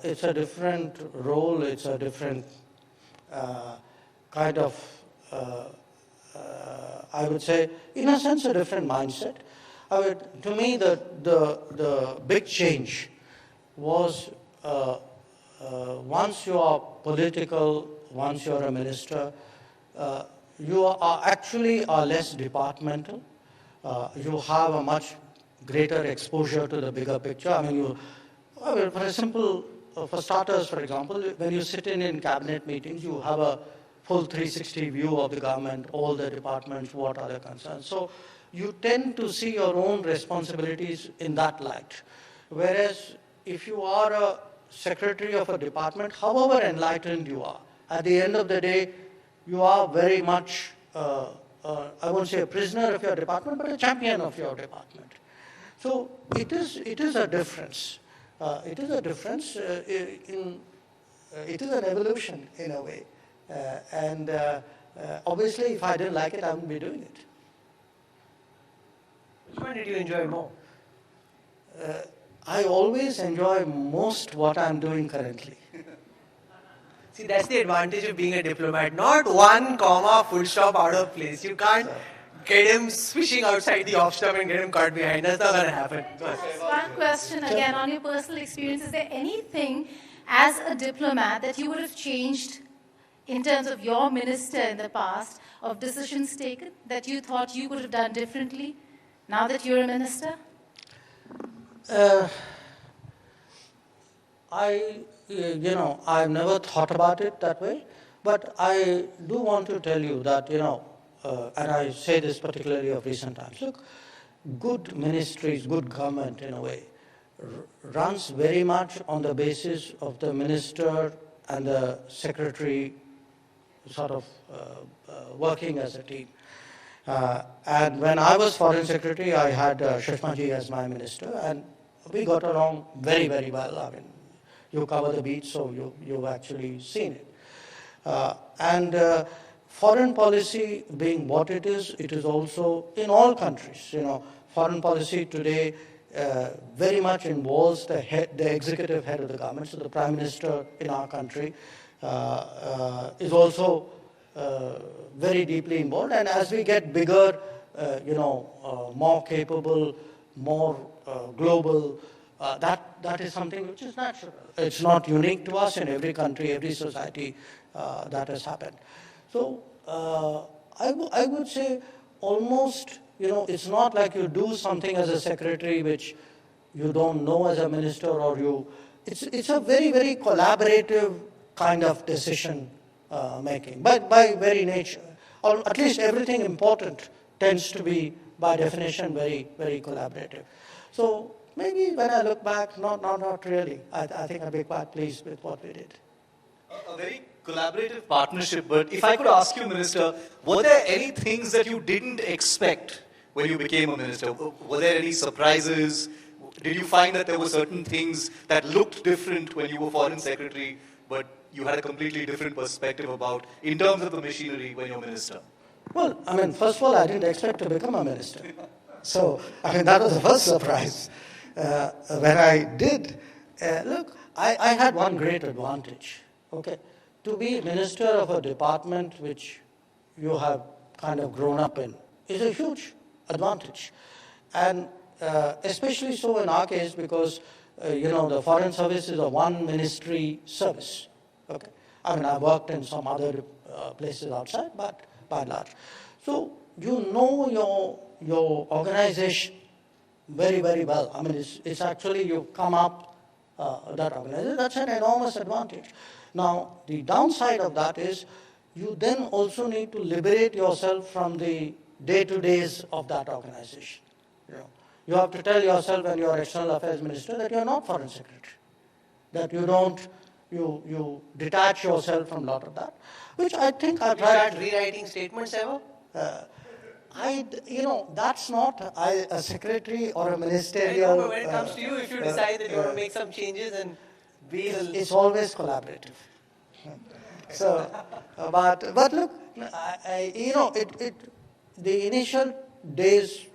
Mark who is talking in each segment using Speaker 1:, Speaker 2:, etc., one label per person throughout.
Speaker 1: it's a different role, it's a different kind of, I would say, in a sense, a different mindset. To me, the big change was once you are political, once you're a minister, you are actually less departmental. You have a much greater exposure to the bigger picture. I mean, for starters, for example, when you sit in cabinet meetings, you have a full 360 view of the government, all the departments, what are the concerns. So you tend to see your own responsibilities in that light. Whereas if you are a secretary of a department, however enlightened you are, at the end of the day, you are very much, I won't say a prisoner of your department, but a champion of your department. So it is a difference. It is a difference. It is an evolution in a way. And obviously, if I didn't like it, I wouldn't be doing it.
Speaker 2: Which one did you enjoy more?
Speaker 1: I always enjoy most what I'm doing currently.
Speaker 2: See, that's the advantage of being a diplomat. Not one comma, full stop out of place. You can't get him swishing outside the off stop and get him caught behind. That's not going to happen.
Speaker 3: One question again on your personal experience. Is there anything as a diplomat that you would have changed in terms of your minister in the past, of decisions taken that you thought you could have done differently now that you're a minister?
Speaker 1: I've never thought about it that way, but I do want to tell you that, and I say this particularly of recent times, look, good ministries, good government in a way, runs very much on the basis of the minister and the secretary sort of working as a team. And when I was foreign secretary, I had Shashmaji as my minister, and we got along very, very well. I mean, you cover the beach, so you've actually seen it. And foreign policy being what it is also in all countries. Foreign policy today very much involves the executive head of the government. So the prime minister in our country is also very deeply involved. And as we get bigger, more capable, more global, that is something which is natural. It's not unique to us. In every country, every society, that has happened. So I would say almost, it's not like you do something as a secretary which you don't know as a minister, or it's a very, very collaborative kind of decision making by very nature. Or at least everything important tends to be, by definition, very, very collaborative. So maybe when I look back, not really. I think I'll be quite pleased with what we did.
Speaker 4: A very collaborative partnership, but if I could ask you, Minister, were there any things that you didn't expect when you became a minister? Were there any surprises? Did you find that there were certain things that looked different when you were Foreign Secretary, but you had a completely different perspective about in terms of the machinery when you're minister?
Speaker 1: Well, I mean, first of all, I didn't expect to become a minister. So, I mean, that was the first surprise. When I did, look, I had one great advantage, okay? To be minister of a department which you have kind of grown up in is a huge advantage. And especially so in our case because, the Foreign Service is a one ministry service, okay? I mean, I've worked in some other places outside, but by and large. So, you know your organization very, very well. I mean, it's actually, you come up that organization. That's an enormous advantage. Now, the downside of that is you then also need to liberate yourself from the day-to-days of that organization. You have to tell yourself when you're External Affairs Minister that you're not Foreign Secretary, that you detach yourself from a lot of that, which I think I've tried.
Speaker 2: You start rewriting statements ever?
Speaker 1: That's not a secretary or a ministerial.
Speaker 2: I know, but when it comes to you, if you decide that you want to make some changes, and
Speaker 1: it's always collaborative. So, but look, the initial days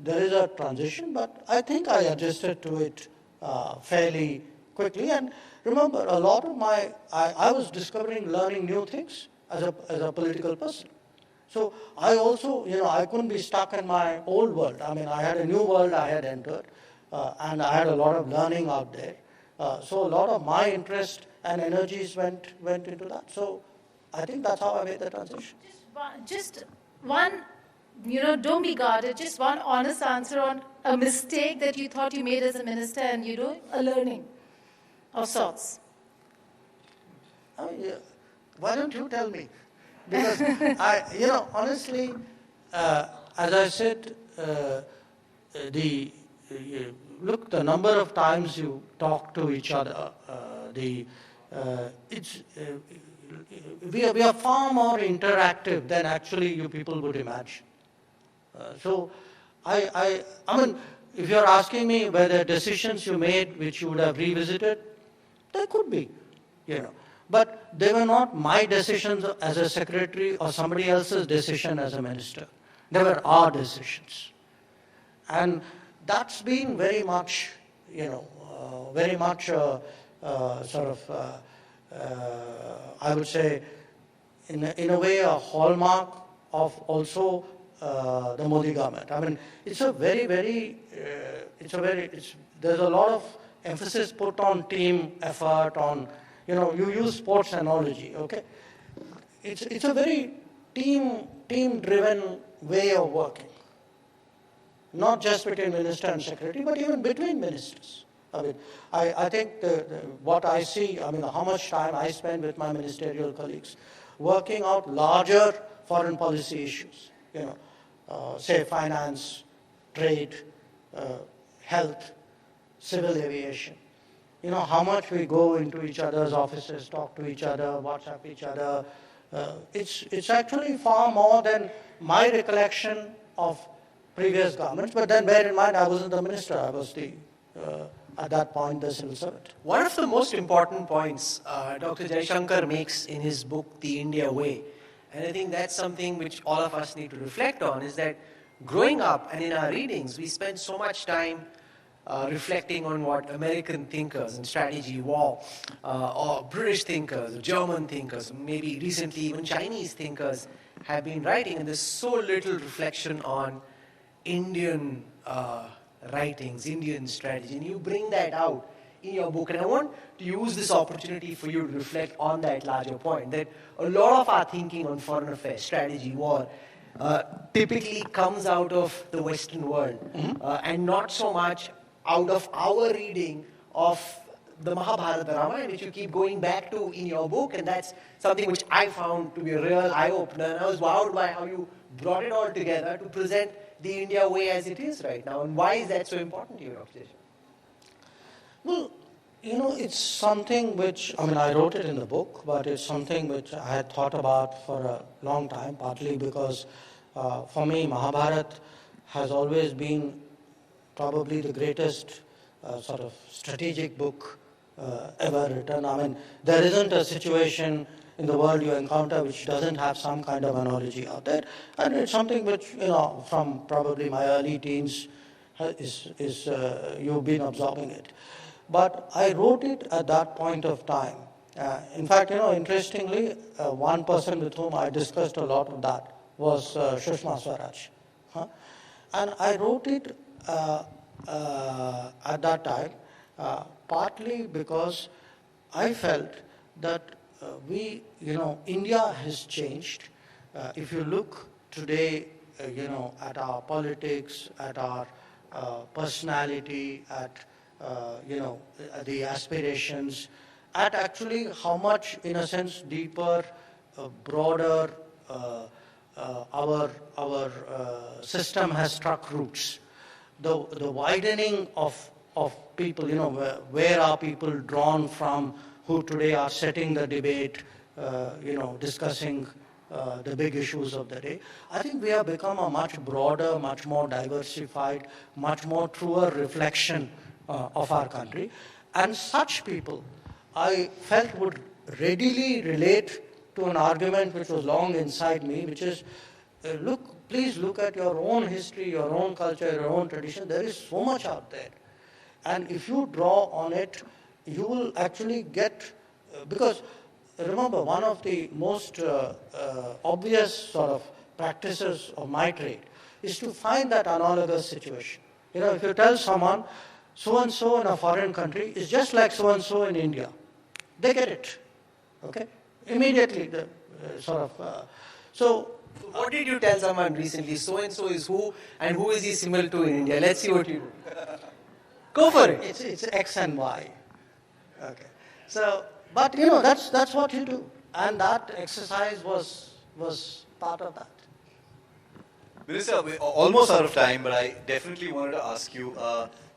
Speaker 1: there is a transition, but I think I adjusted to it fairly quickly. And remember, a lot of I was learning new things as a political person. So I also, I couldn't be stuck in my old world. I mean, I had a new world I had entered, and I had a lot of learning out there. So a lot of my interest and energies went into that. So I think that's how I made the transition.
Speaker 3: Just one, don't be guarded, just one honest answer on a mistake that you thought you made as a minister and a learning of sorts.
Speaker 1: Oh, yeah. Why don't you tell me? Because honestly, as I said, look, the number of times you talk to each other, we are far more interactive than actually you people would imagine. So, I mean, if you're asking me whether decisions you made which you would have revisited, there could be, But they were not my decisions as a secretary or somebody else's decision as a minister. They were our decisions. And that's been very much, I would say, in a way, a hallmark of also the Modi government. I mean, it's a very, there's a lot of emphasis put on team effort, on, you use sports analogy, okay? It's a very team-driven way of working. Not just between minister and secretary, but even between ministers. I mean, I think what I see, how much time I spend with my ministerial colleagues working out larger foreign policy issues, say finance, trade, health, civil aviation. How much we go into each other's offices, talk to each other, WhatsApp each other. It's actually far more than my recollection of previous governments, but then bear in mind I wasn't the minister, I was at that point the civil servant.
Speaker 2: One of the most important points Dr. Jaishankar makes in his book, The India Way, and I think that's something which all of us need to reflect on, is that growing up and in our readings, we spend so much time reflecting on what American thinkers in strategy, war, or British thinkers, or German thinkers, maybe recently even Chinese thinkers have been writing, and there's so little reflection on Indian writings, Indian strategy, and you bring that out in your book. And I want to use this opportunity for you to reflect on that larger point, that a lot of our thinking on foreign affairs, strategy, war, typically comes out of the Western world, and not so much out of our reading of the Mahabharata, Ramayana, which you keep going back to in your book, and that's something which I found to be a real eye-opener, and I was wowed by how you brought it all together to present the India way as it is right now. And why is that so important to you, Dr. Jaishankar?
Speaker 1: Well, it's something which, I wrote it in the book, but it's something which I had thought about for a long time, partly because for me, Mahabharata has always been probably the greatest sort of strategic book ever written. There isn't a situation in the world you encounter which doesn't have some kind of analogy out there. And it's something which, from probably my early teens, you've been absorbing it. But I wrote it at that point of time. In fact, interestingly, one person with whom I discussed a lot of that was Sushma Swaraj. And I wrote it at that time, partly because I felt that India has changed. If you look today, at our politics, at our personality, at the aspirations, at actually how much, in a sense, deeper, broader our system has struck roots. The widening of people, where are people drawn from who today are setting the debate, discussing the big issues of the day. I think we have become a much broader, much more diversified, much more truer reflection of our country. And such people, I felt, would readily relate to an argument which was long inside me, which is, please look at your own history, your own culture, your own tradition. There is so much out there. And if you draw on it, you will actually get, because remember, one of the most obvious sort of practices of my trade is to find that analogous situation. If you tell someone, so-and-so in a foreign country is just like so-and-so in India, they get it, okay? Immediately, the so
Speaker 2: what did you tell someone recently? So-and-so is who, and who is he similar to in India? Let's see what you do. Go for it.
Speaker 1: It's X and Y. Okay. So, but that's what you do, and that exercise was part of that.
Speaker 4: Minister, we're almost out of time, but I definitely wanted to ask you,